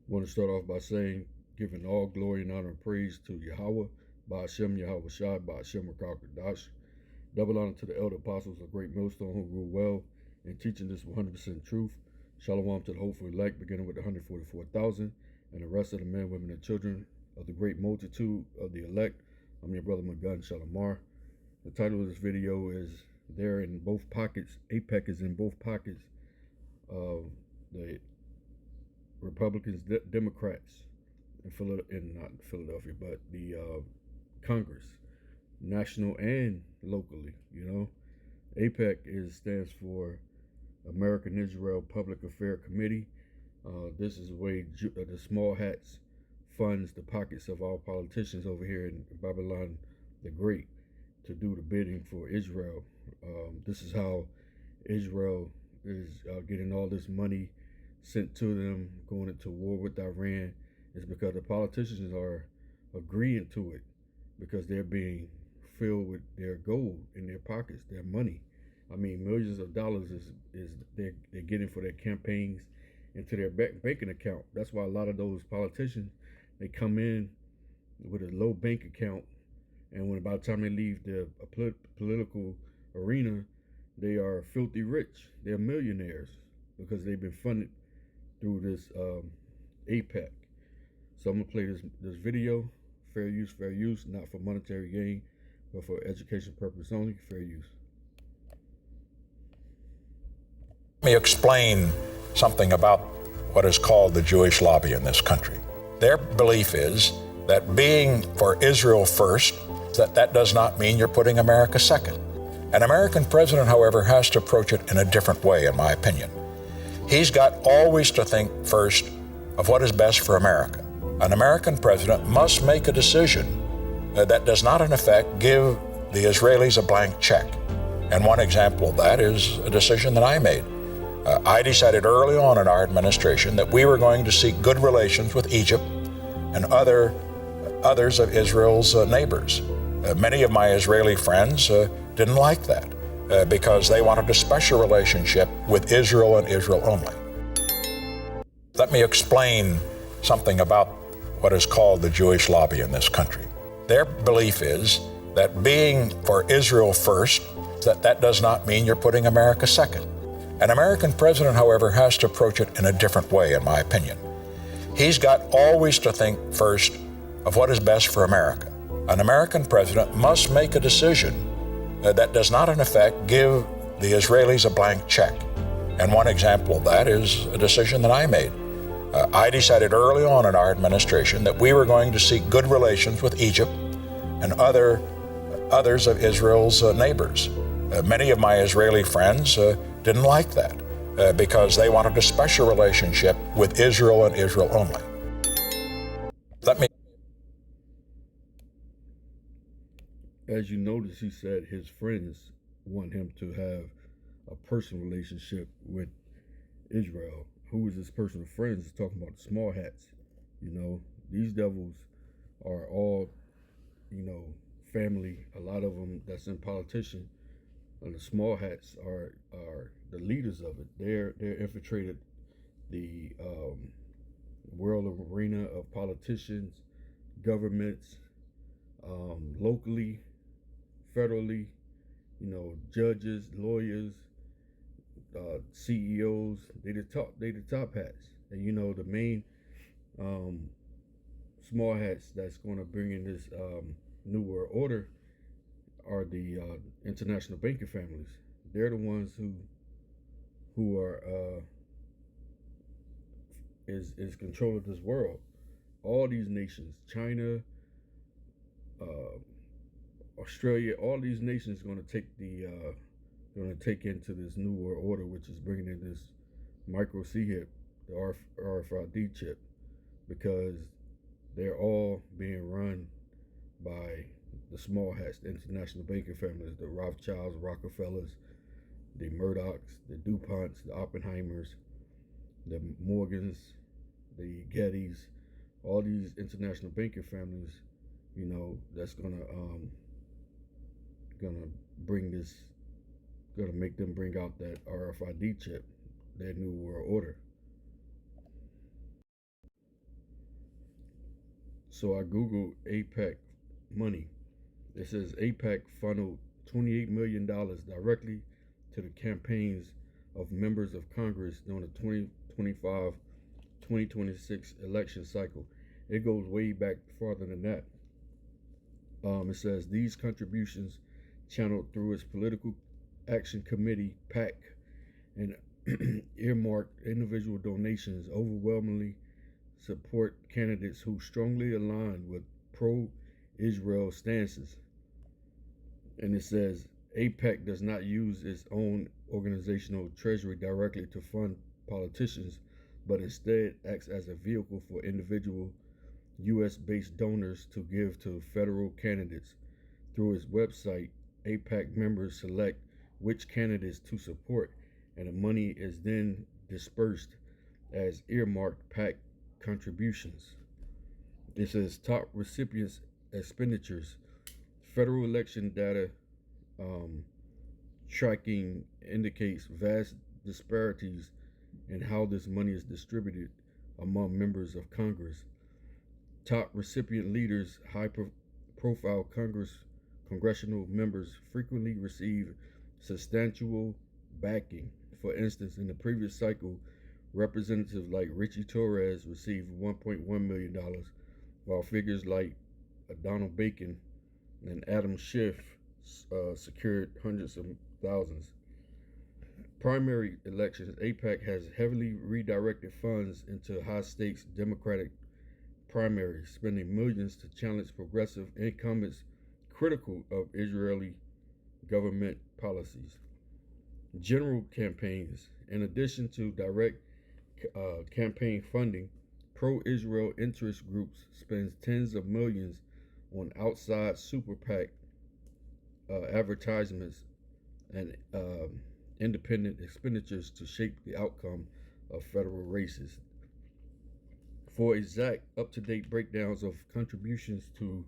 I want to start off by saying, giving all glory and honor and praise to Yahweh, Ba'ashem Yahweh Shai, Ba'ashem Rakakadash. Double honor to the elder apostles of Great Millstone who rule well in teaching this 100% truth. Shalom to the hopeful elect, beginning with the 144,000, and the rest of the men, women, and children of the great multitude of the elect. I'm your brother Magan Shalamar. The title of this video is There in Both Pockets. AIPAC is in both pockets of the Republicans, Democrats not Philadelphia, but the Congress, national and locally. AIPAC stands for American Israel Public Affairs Committee. This is the way the small hats funds the pockets of all politicians over here in Babylon the Great to do the bidding for Israel. This is how Israel is getting all this money sent to them, going into war with Iran. Is because the politicians are agreeing to it because they're being filled with their gold in their pockets, their money. I mean, millions of dollars is they're getting for their campaigns into their banking account. That's why a lot of those politicians, they come in with a low bank account, and by the time they leave the political arena, they are filthy rich. They're millionaires because they've been funded through this AIPAC. So I'm gonna play this video. Fair use, not for monetary gain, but for education purpose only. Fair use. Let me explain something about what is called the Jewish lobby in this country. Their belief is that being for Israel first, that does not mean you're putting America second. An American president, however, has to approach it in a different way, in my opinion. He's got always to think first of what is best for America. An American president must make a decision that does not, in effect, give the Israelis a blank check. And one example of that is a decision that I made. I decided early on in our administration that we were going to seek good relations with Egypt and others of Israel's neighbors. Many of my Israeli friends didn't like that because they wanted a special relationship with Israel and Israel only. Let me explain something about what is called the Jewish lobby in this country. Their belief is that being for Israel first, that does not mean you're putting America second. An American president, however, has to approach it in a different way, in my opinion. He's got always to think first of what is best for America. An American president must make a decision that does not, in effect, give the Israelis a blank check. And one example of that is a decision that I made. I decided early on in our administration that we were going to seek good relations with Egypt and others of Israel's neighbors. Many of my Israeli friends didn't like that because they wanted a special relationship with Israel and Israel only. As you notice, he said his friends want him to have a personal relationship with Israel. Who is this personal friends? He's talking about the small hats. These devils are all, family. A lot of them that's in politician, and the small hats are the leaders of it. They're infiltrated the world arena of politicians, governments, locally, federally, judges, lawyers, CEOs. They the top hats, and the main small hats that's going to bring in this new world order are the international banking families. They're the ones who are is control of this world. All these nations, China, Australia, all these nations going to take into this new world order, which is bringing in this micro C chip, the RFID chip, because they're all being run by the small hats, the international banking families, the Rothschilds, Rockefellers, the Murdochs, the DuPonts, the Oppenheimers, the Morgans, the Gettys, all these international banking families, that's gonna bring this, gonna make them bring out that RFID chip, their new world order. So I Googled AIPAC money. It says AIPAC funneled $28 million directly to the campaigns of members of Congress during the 2025-2026 election cycle. It goes way back farther than that. It says these contributions channeled through its Political Action Committee, PAC, and earmarked individual donations overwhelmingly support candidates who strongly align with pro-Israel stances. And it says AIPAC does not use its own organizational treasury directly to fund politicians, but instead acts as a vehicle for individual U.S.-based donors to give to federal candidates. Through its website, AIPAC members select which candidates to support, and the money is then dispersed as earmarked PAC contributions. It says top recipients' expenditures. Federal election data tracking indicates vast disparities in how this money is distributed among members of Congress. Top recipient leaders, high-profile congressional members frequently receive substantial backing. For instance, in the previous cycle, representatives like Richie Torres received $1.1 million, while figures like Donald Bacon and Adam Schiff secured hundreds of thousands. Primary elections, AIPAC has heavily redirected funds into high-stakes Democratic primaries, spending millions to challenge progressive incumbents critical of Israeli government policies. General campaigns. In addition to direct campaign funding, pro-Israel interest groups spend tens of millions on outside super PAC advertisements and independent expenditures to shape the outcome of federal races. For exact, up-to-date breakdowns of contributions to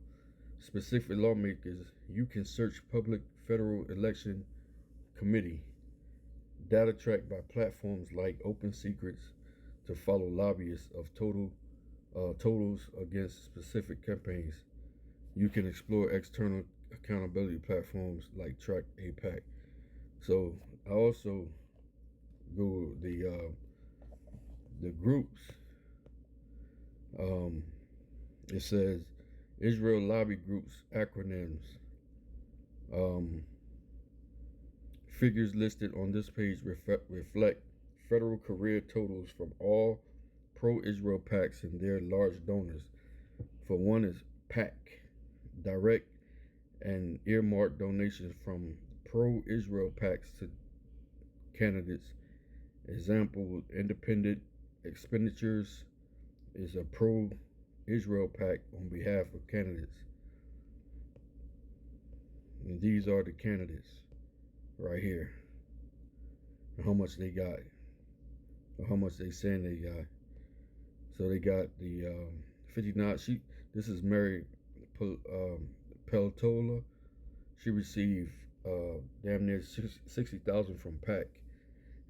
specific lawmakers, you can search Public Federal Election Committee. Data tracked by platforms like Open Secrets to follow lobbyists of totals against specific campaigns. You can explore external accountability platforms like Track AIPAC. So I also Googled the groups. It says Israel lobby groups acronyms. Figures listed on this page reflect federal career totals from all pro-Israel PACs and their large donors. For one is PAC, direct and earmarked donations from pro-Israel PACs to candidates. Example, independent expenditures is a pro-Israel PAC on behalf of candidates. And these are the candidates right here. And how much they got, or how much they saying they got. So they got the 59. This is Mary Peltola. She received damn near 60,000 from PAC,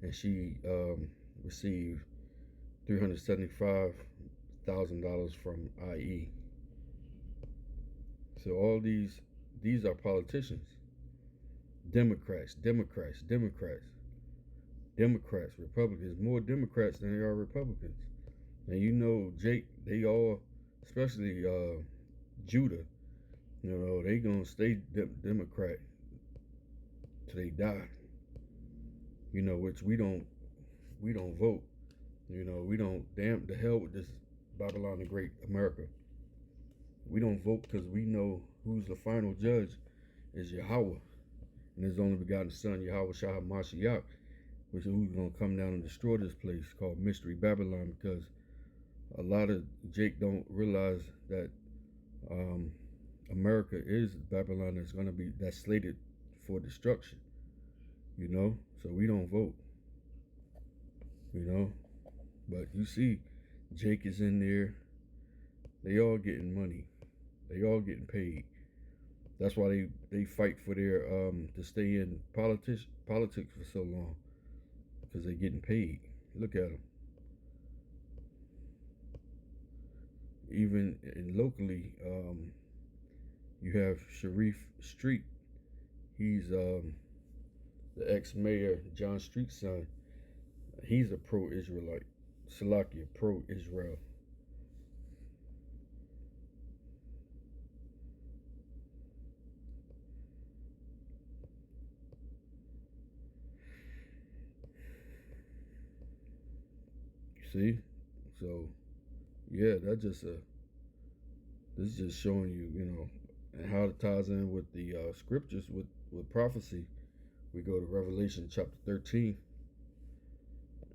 and she received $375,000 from IE. So all these are politicians. Democrats, Republicans, more Democrats than there are Republicans. And you know, Jake, they all, especially Judah, you know, they gonna stay Democrat till they die. You know, which we don't vote. You know, we don't, damn the hell with this Babylon the Great America. We don't vote because we know who's the final judge is Yahweh and his only begotten son, Yahweh Shah Mashiach, which is who's going to come down and destroy this place called Mystery Babylon, because a lot of Jake don't realize that America is Babylon that's slated for destruction, you know? So we don't vote, you know? But you see, Jake is in there. They all getting money. They all getting paid. That's why they fight for their to stay in politics for so long, because they're getting paid. Look at them. even locally, you have Sharif Street. He's the ex-mayor John Street's son. He's a pro-Israelite, Salakia, pro-Israel. See, so yeah, this is just showing you, and how it ties in with the scriptures with prophecy. We go to Revelation chapter 13,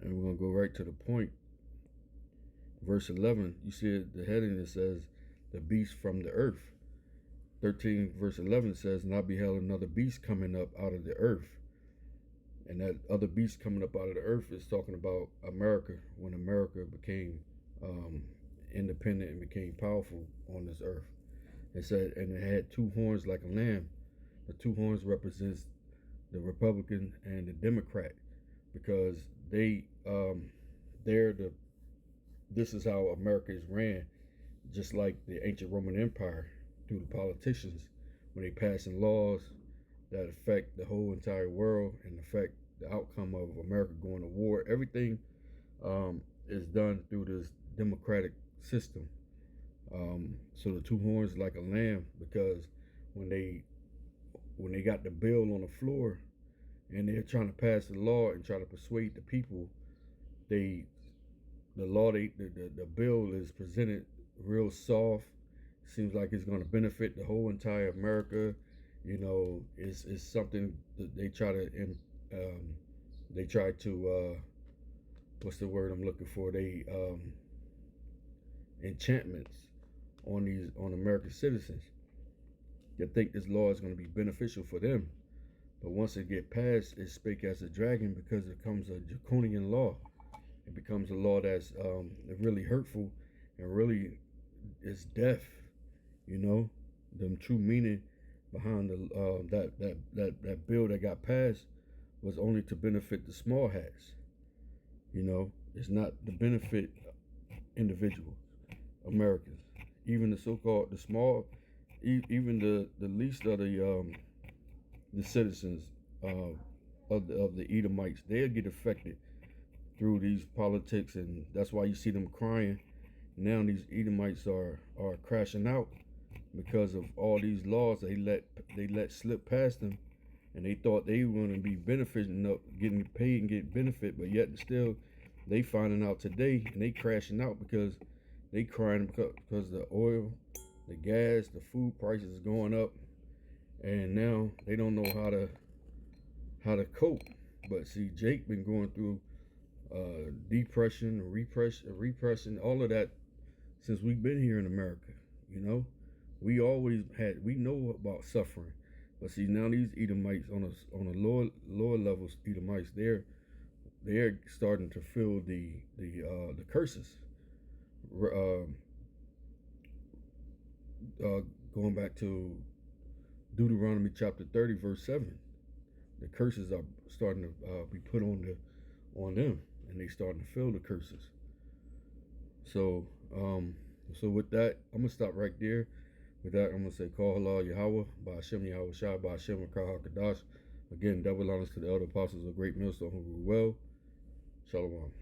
and we're gonna go right to the point. Verse 11, you see the heading that says, "The beast from the earth." 13 verse 11 says, "And I beheld another beast coming up out of the earth." And that other beast coming up out of the earth is talking about America, when America became independent and became powerful on this earth. It said, and it had two horns like a lamb. The two horns represents the Republican and the Democrat, because this is how America is ran, just like the ancient Roman Empire, through the politicians, when they passing laws that affect the whole entire world and affect the outcome of America going to war. Everything is done through this democratic system. So the two horns like a lamb, because when they got the bill on the floor and they're trying to pass the law and try to persuade the people, the bill is presented real soft. Seems like it's going to benefit the whole entire America. It's something that they try to what's the word I'm looking for? They enchantments on American citizens. They think this law is going to be beneficial for them, but once it get passed, it spake as a dragon, because it becomes a draconian law. It becomes a law that's really hurtful and really is death. The true meaning behind that bill that got passed was only to benefit the small hats. It's not to benefit individuals, Americans, even the so-called the small, even the least of the citizens of the Edomites. They'll get affected through these politics, and that's why you see them crying. Now these Edomites are crashing out because of all these laws they let slip past them, and they thought they were going to be benefiting up, getting paid and getting benefit, but yet and still they finding out today, and they crashing out because they crying because the oil, the gas, the food prices is going up, and now they don't know how to cope. But see, Jake been going through depression, repression, all of that since we've been here in America. We know about suffering, but see, now these Edomites on a lower levels, Edomites, they're starting to feel the curses. Going back to Deuteronomy chapter 30 verse 7, the curses are starting to be put on them, and they starting to feel the curses. So with that, I'm gonna stop right there. With that, I'm going to say, Call Halal Yahweh, by Hashem Yahweh Shai, by Hashem Rakah HaKadosh. Again, double honors to the elder apostles of Great Millstone who rule well. Shalom.